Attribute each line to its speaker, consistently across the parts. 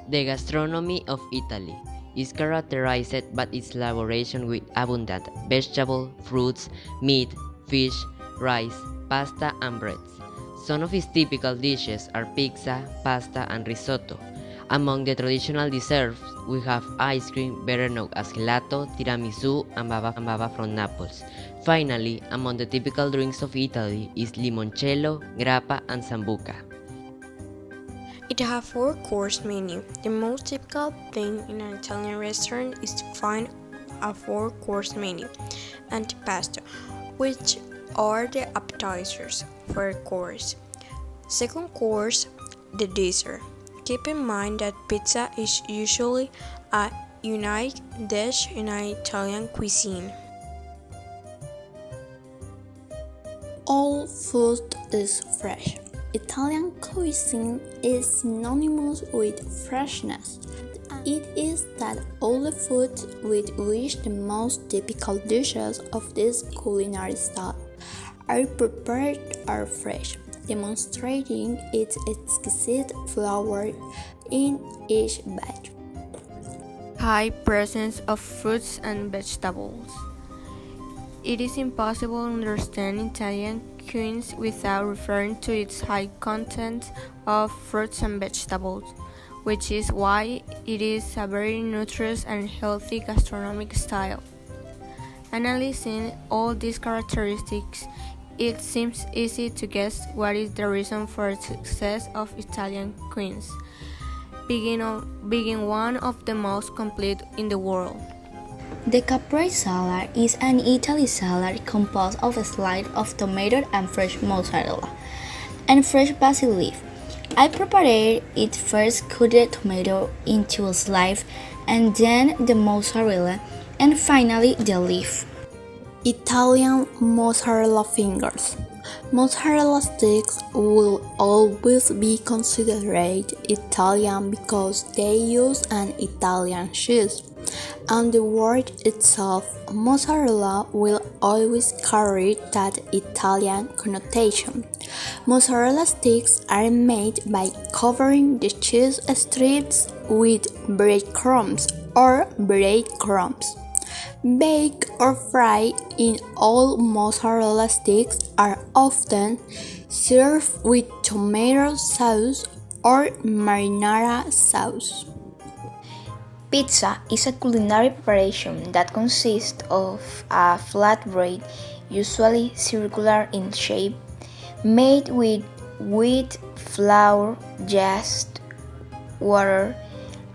Speaker 1: The gastronomy of Italy is characterized by its elaboration with abundant vegetable, fruits, meat, fish, rice, pasta, and breads. Some of its typical dishes are pizza, pasta, and risotto. Among the traditional desserts, we have ice cream, better known as gelato, tiramisu, and bava from Naples. Finally, among the typical drinks of Italy is limoncello, grappa, and sambuca.
Speaker 2: It has a four-course menu. The most typical thing in an Italian restaurant is to find a four-course menu. Antipasto, which are the appetizers. First course. Second course, the dessert. Keep in mind that pizza is usually a unique dish in an Italian cuisine.
Speaker 3: All food is fresh. Italian cuisine is synonymous with freshness. It is that all the foods with which the most typical dishes of this culinary style are prepared are fresh, demonstrating its exquisite flavor in each bite.
Speaker 2: High presence of fruits and vegetables. It is impossible to understand Italian cuisine without referring to its high content of fruits and vegetables, which is why it is a very nutritious and healthy gastronomic style. Analyzing all these characteristics, it seems easy to guess what is the reason for the success of Italian cuisine, being one of the most complete in the world.
Speaker 3: The caprese salad is an Italy salad composed of a slice of tomato and fresh mozzarella and fresh basil leaf. I prepared it first cut the tomato into a slice and then the mozzarella and finally the leaf. Italian mozzarella fingers. Mozzarella sticks will always be considered Italian because they use an Italian cheese, and the word itself, mozzarella, will always carry that Italian connotation. Mozzarella sticks are made by covering the cheese strips with breadcrumbs or breadcrumbs. Baked or fried in all mozzarella sticks are often served with tomato sauce or marinara sauce.
Speaker 4: Pizza is a culinary preparation that consists of a flat bread, usually circular in shape, made with wheat flour, yeast, water,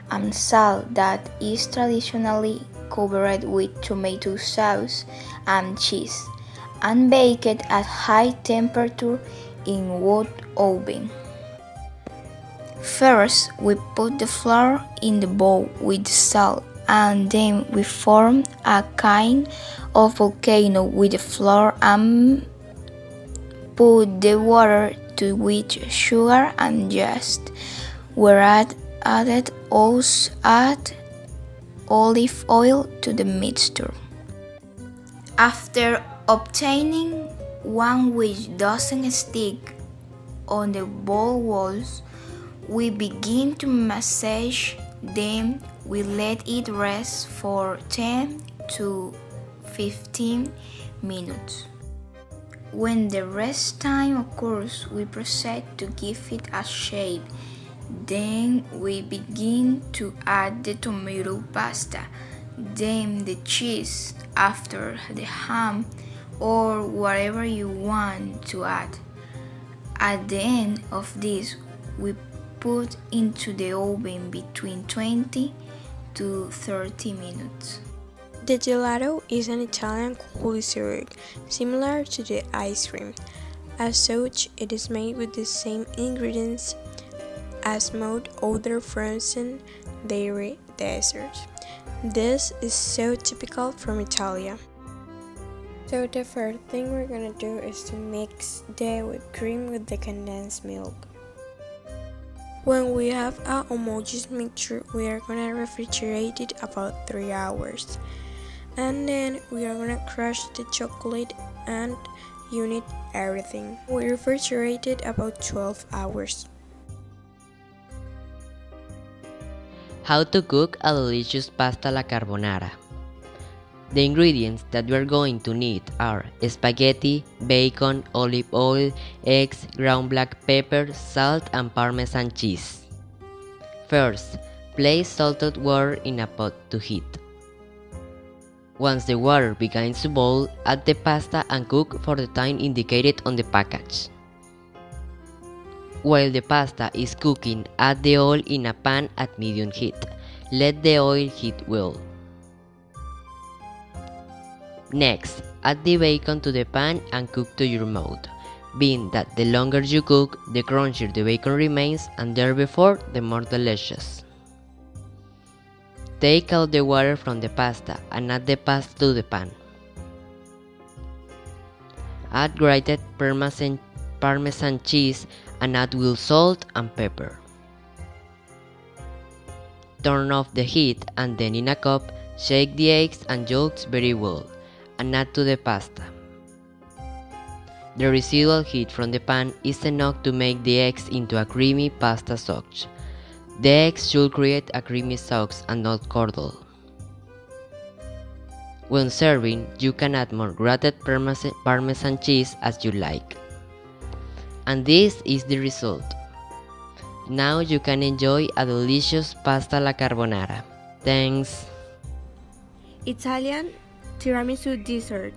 Speaker 4: and salt that is traditionally covered with tomato sauce and cheese, and baked at high temperature in wood oven. First, we put the flour in the bowl with salt, and then we form a kind of volcano with the flour and put the water to which sugar and yeast were added. Also add olive oil to the mixture. After obtaining one which doesn't stick on the bowl walls, we begin to massage them. We let it rest for 10 to 15 minutes. When the rest time occurs, we proceed to give it a shape. Then we begin to add the tomato pasta, then the cheese, after the ham, or whatever you want to add. At the end of this, we put into the oven between 20 to 30 minutes.
Speaker 2: The gelato is an Italian cold dessert, similar to the ice cream. As such, it is made with the same ingredients as most other frozen dairy desserts. This is so typical from Italy. So the first thing we're gonna do is to mix the whipped cream with the condensed milk. When we have a homogeneous mixture, we are gonna refrigerate it about 3 hours. And then we are gonna crush the chocolate and unit everything. We refrigerate it about 12 hours.
Speaker 1: How to cook a delicious pasta alla carbonara. The ingredients that we are going to need are spaghetti, bacon, olive oil, eggs, ground black pepper, salt, and Parmesan cheese. First, place salted water in a pot to heat. Once the water begins to boil, add the pasta and cook for the time indicated on the package. While the pasta is cooking, add the oil in a pan at medium heat. Let the oil heat well. Next, add the bacon to the pan and cook to your mouth, being that the longer you cook, the crunchier the bacon remains and therefore the more delicious. Take out the water from the pasta and add the pasta to the pan. Add grated Parmesan cheese and add with salt and pepper. Turn off the heat and then in a cup, shake the eggs and yolks very well and add to the pasta. The residual heat from the pan is enough to make the eggs into a creamy pasta sauce. The eggs should create a creamy sauce and not curdle. When serving, you can add more grated Parmesan cheese as you like. And this is the result. Now you can enjoy a delicious pasta alla carbonara. Thanks!
Speaker 2: Italian tiramisu dessert.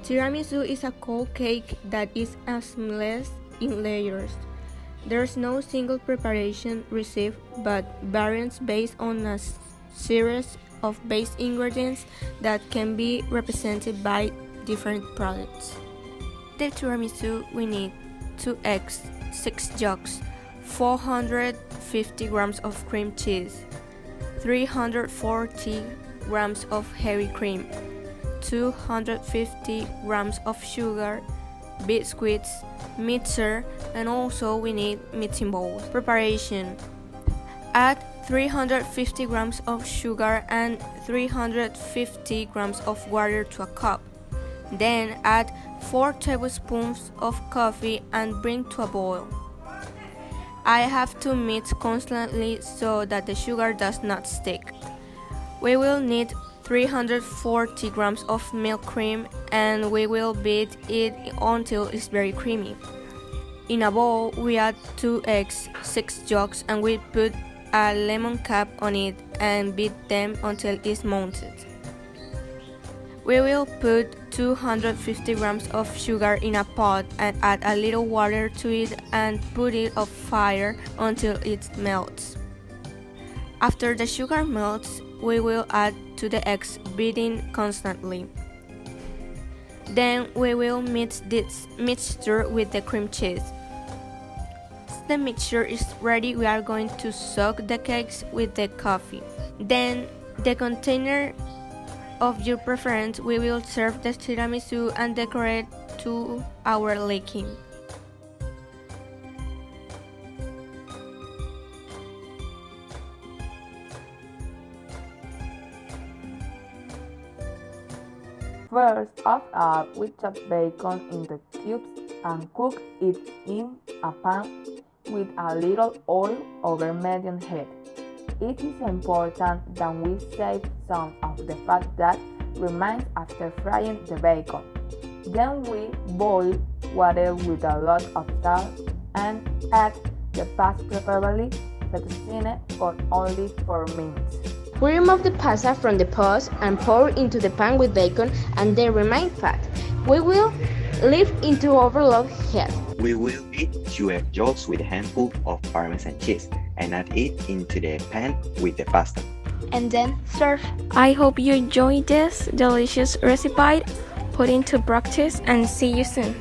Speaker 2: Tiramisu is a cold cake that is assembled in layers. There's no single preparation recipe, but variants based on a series of base ingredients that can be represented by different products. The tiramisu we need 2 eggs, 6 yolks, 450 grams of cream cheese, 340 grams of heavy cream, 250 grams of sugar, biscuits, mixer, and also we need mixing bowls. Preparation: add 350 grams of sugar and 350 grams of water to a cup. Then add 4 tablespoons of coffee and bring to a boil. I have to mix constantly so that the sugar does not stick. We will need 340 grams of milk cream and we will beat it until it's very creamy. In a bowl, we add 2 eggs, 6 yolks, and we put a lemon cap on it and beat them until it's melted. We will put 250 grams of sugar in a pot and add a little water to it and put it on fire until it melts. After the sugar melts, we will add to the eggs, beating constantly. Then we will mix this mixture with the cream cheese. Once the mixture is ready, we are going to soak the cakes with the coffee. Then the container of your preference, we will serve the tiramisu and decorate to our liking.
Speaker 5: First of all, we chop bacon into cubes and cook it in a pan with a little oil over medium heat. It is important that we save some of the fat that remains after frying the bacon. Then we boil water with a lot of salt and add the pasta, preferably seasoned for only 4 minutes.
Speaker 6: We remove the pasta from the pot and pour into the pan with bacon and the remaining fat. We will leave it to overload heat.
Speaker 7: We will beat 2 egg yolks with a handful of Parmesan cheese and add it into the pan with the pasta.
Speaker 6: And then serve.
Speaker 2: I hope you enjoyed this delicious recipe. Put into practice and see you soon.